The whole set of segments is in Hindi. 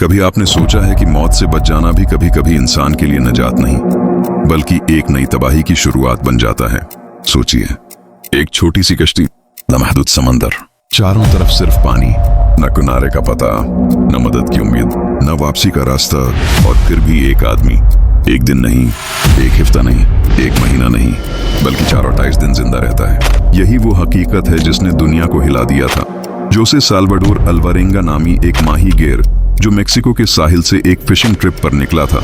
कभी आपने सोचा है कि मौत से बच जाना भी कभी कभी इंसान के लिए नजात नहीं बल्कि एक नई तबाही की शुरुआत बन जाता है। सोचिए, एक छोटी सी कश्ती, लमहदूद समंदर, चारों तरफ सिर्फ पानी, न किनारे का पता, न मदद की उम्मीद, न वापसी का रास्ता, और फिर भी एक आदमी एक दिन नहीं, एक हफ्ता नहीं, एक महीना नहीं, बल्कि 428 दिन जिंदा रहता है। यही वो हकीकत है जिसने दुनिया को हिला दिया था। जोसे साल्वाडोर अल्वारेंगा नामी एक माहीगीर जो मेक्सिको के साहिल से एक फिशिंग ट्रिप पर निकला था,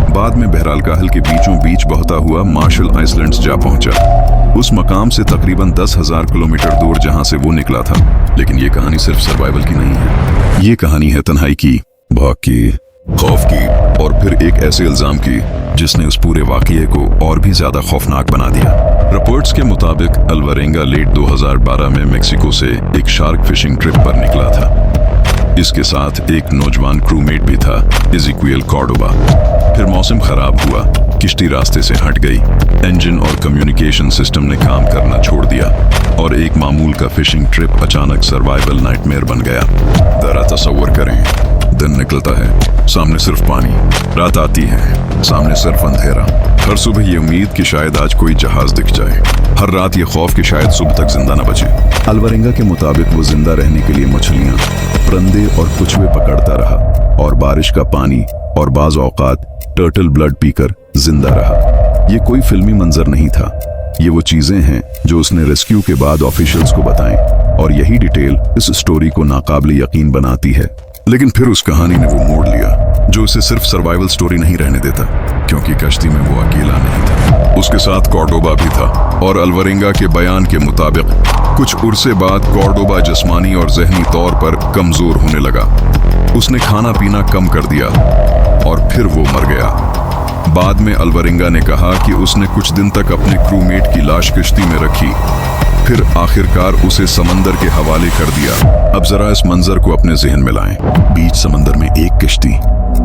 बाद में बहराल काहल के बीचों बीच बहता हुआ मार्शल आइलैंड्स जा पहुंचा। उस मकाम से तकरीबन 10,000 किलोमीटर दूर जहां से वो निकला था। लेकिन ये कहानी सिर्फ सर्वाइवल की नहीं है, ये कहानी है तन्हाई की, भाग की, खौफ की, और फिर एक ऐसे इल्जाम की जिसने उस पूरे वाकये को और भी ज्यादा खौफनाक बना दिया। रिपोर्ट्स के मुताबिक अल्वारेंगा लेट 2012 में मेक्सिको से एक शार्क फिशिंग ट्रिप पर निकला था। इसके साथ एक नौजवान क्रूमेट भी था, इज़ेक्विएल कॉर्डोबा। फिर मौसम खराब हुआ, किश्ती रास्ते से हट गई, इंजन और कम्युनिकेशन सिस्टम ने काम करना छोड़ दिया और एक मामूल का फिशिंग ट्रिप अचानक सर्वाइवल नाइटमेयर बन गया। जरा तसव्वुर करें, दिन निकलता है, सामने सिर्फ पानी, रात आती है, सामने सिर्फ अंधेरा। हर सुबह ये उम्मीद कि शायद आज कोई जहाज दिख जाए, हर रात ये खौफ कि शायद सुबह तक जिंदा न बचे। अल्वारेंगा के मुताबिक वो जिंदा रहने के लिए मछलियां, परिंदे और कुछुए पकड़ता रहा और बारिश का पानी और बाज औकात टर्टल ब्लड पीकर जिंदा रहा। ये कोई फिल्मी मंजर नहीं था, ये वो चीजें हैं जो उसने रेस्क्यू के बाद ऑफिशियल्स को बताएं, और यही डिटेल इस स्टोरी को नाकाबिल यकीन बनाती है। लेकिन फिर उस कहानी ने वो मोड़ लिया जो उसे सिर्फ सर्वाइवल स्टोरी नहीं रहने देता, क्योंकि कश्ती में वो अकेला नहीं था, उसके साथ कॉर्डोबा भी था। और अल्वारेंगा के बयान के मुताबिक कुछ उर्से बाद कॉर्डोबा जिस्मानी और जहनी तौर पर कमजोर होने लगा। उसने खाना पीना कम कर दिया और फिर वो मर गया। बाद में अल्वारेंगा ने कहा कि उसने कुछ दिन तक अपने क्रूमेट की लाश कश्ती में रखी, फिर आखिरकार उसे समंदर के हवाले कर दिया। अब जरा इस मंजर को अपने जहन में लाएं। बीच समंदर में एक कश्ती,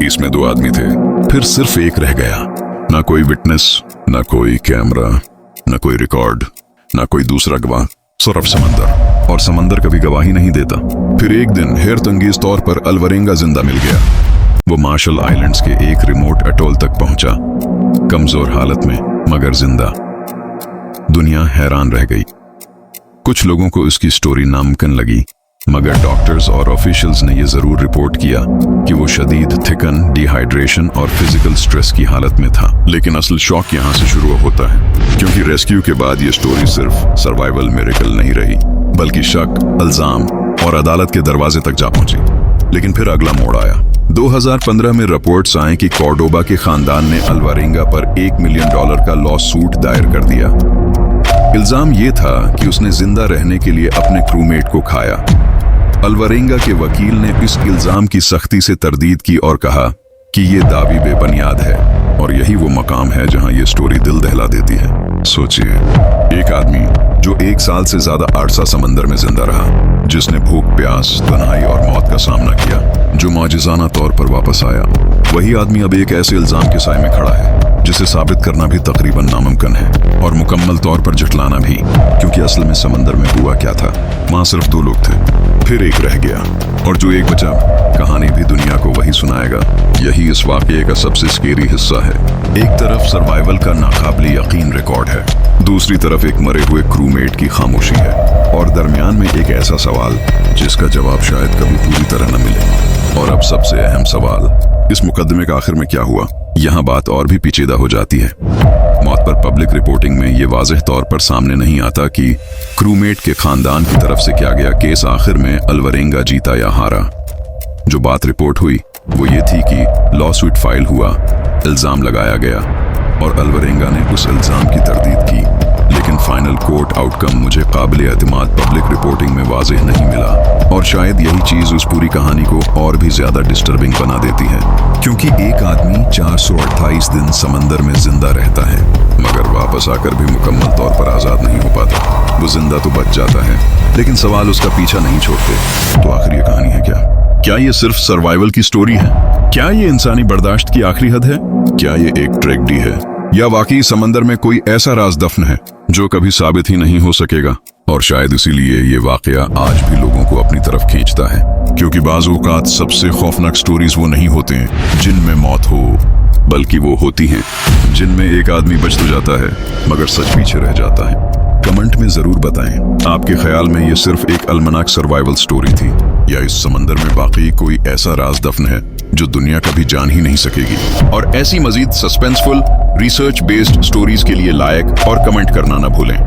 इसमें 2 आदमी थे, फिर सिर्फ एक रह गया। ना कोई विटनेस, ना कोई कैमरा, ना कोई रिकॉर्ड, ना कोई दूसरा गवाह, सिर्फ समंदर। और समंदर कभी गवाही नहीं देता। फिर एक दिन हैरतअंगेज तौर पर अल्वारेंगा जिंदा मिल गया। वो मार्शल आइलैंड्स के एक रिमोट अटोल तक पहुंचा, कमजोर हालत में मगर जिंदा। दुनिया हैरान रह गई। कुछ लोगों को इसकी स्टोरी नामुमकिन लगी, मगर डॉक्टर्स और ऑफिशियल्स ने यह जरूर रिपोर्ट किया कि वो शदीद थिकन, डिहाइड्रेशन और फिजिकल स्ट्रेस की हालत में था। लेकिन असल शॉक यहाँ से शुरू होता है, क्योंकि रेस्क्यू के बाद ये स्टोरी सिर्फ सर्वाइवल मिरेकल नहीं रही, बल्कि शक, इल्जाम और अदालत के दरवाजे तक जा पहुंची। लेकिन फिर अगला मोड़ आया। 2015 में रिपोर्ट्स आए कि कॉर्डोबा के खानदान ने अल्वारेंगा पर $1 मिलियन का लॉ सूट दायर कर दिया। इल्जाम ये था कि उसने जिंदा रहने के लिए अपने क्रूमेट को खाया। अल्वारेंगा के वकील ने इस इल्जाम की सख्ती से तरदीद की और कहा कि ये दावी बेबुनियाद है, और यही वो मकाम है जहां ये स्टोरी दिल दहला देती है। सोचिए, एक आदमी जो 1 साल से ज्यादा अरसा समंदर में जिंदा रहा, जिसने भूख, प्यास, तन्हाई और मौत का सामना किया, जो मौजिज़ाना तौर पर वापस आया, वही आदमी अब एक ऐसे इल्जाम के साए में खड़ा है जिसे साबित करना भी तकरीबन नामुमकिन है, और मुकम्मल तौर पर झुठलाना भी, क्योंकि असल में समंदर में हुआ क्या था। वहां सिर्फ 2 लोग थे, फिर एक रह गया, और जो एक बचा, कहानी भी दुनिया को वही सुनाएगा। यही इस वाकये का सबसे स्केरी हिस्सा है। एक तरफ सर्वाइवल का नाकाबिल यकीन रिकॉर्ड है, दूसरी तरफ एक मरे हुए क्रूमेट की खामोशी है, और दरमियान में एक ऐसा सवाल जिसका जवाब शायद कभी पूरी तरह न मिले। और अब सबसे अहम सवाल, इस मुकदमे का आखिर में क्या हुआ? यहाँ बात और भी पेचीदा हो जाती है। मौत पर पब्लिक रिपोर्टिंग में ये वाज़ेह तौर पर सामने नहीं आता कि क्रूमेट के खानदान की तरफ से क्या गया केस आखिर में अल्वारेंगा जीता या हारा। जो बात रिपोर्ट हुई वो ये थी कि लॉ सूट फाइल हुआ, इल्जाम लगाया गया, और अल्वारेंगा ने उस इल्जाम की तरदीद की। लेकिन फाइनल कोर्ट आउटकम मुझे काबिल एतमाद पब्लिक रिपोर्टिंग में वाज़ेह नहीं मिला, और शायद यही चीज उस पूरी कहानी को और भी ज्यादा डिस्टर्बिंग बना देती है। क्योंकि एक आदमी 428 दिन समंदर में जिंदा रहता है, मगर वापस आकर भी मुकम्मल तौर पर आजाद नहीं हो पाता। वो जिंदा तो बच जाता है, लेकिन सवाल उसका पीछा नहीं छोड़ते। तो आखिर ये कहानी है क्या? क्या ये सिर्फ सर्वाइवल की स्टोरी है? क्या ये इंसानी बर्दाश्त की आखिरी हद है? क्या ये एक ट्रेजेडी है, या वाकई समंदर में कोई ऐसा राज दफन है जो कभी साबित ही नहीं हो सकेगा? और शायद इसीलिए ये वाकया आज भी लोगों को अपनी तरफ खींचता है, क्योंकि बाज़ औक़ात सबसे खौफनाक स्टोरीज वो नहीं होते हैं जिनमें मौत हो, बल्कि वो होती हैं जिनमें एक आदमी बच तो जाता है मगर सच पीछे रह जाता है। कमेंट में जरूर बताएं, आपके ख्याल में ये सिर्फ एक अलमनाक सर्वाइवल स्टोरी थी या इस समंदर में वाकई कोई ऐसा राज दफन है जो दुनिया कभी जान ही नहीं सकेगी। और ऐसी मजीद सस्पेंसफुल रिसर्च बेस्ड स्टोरीज के लिए लाइक और कमेंट करना ना भूलें।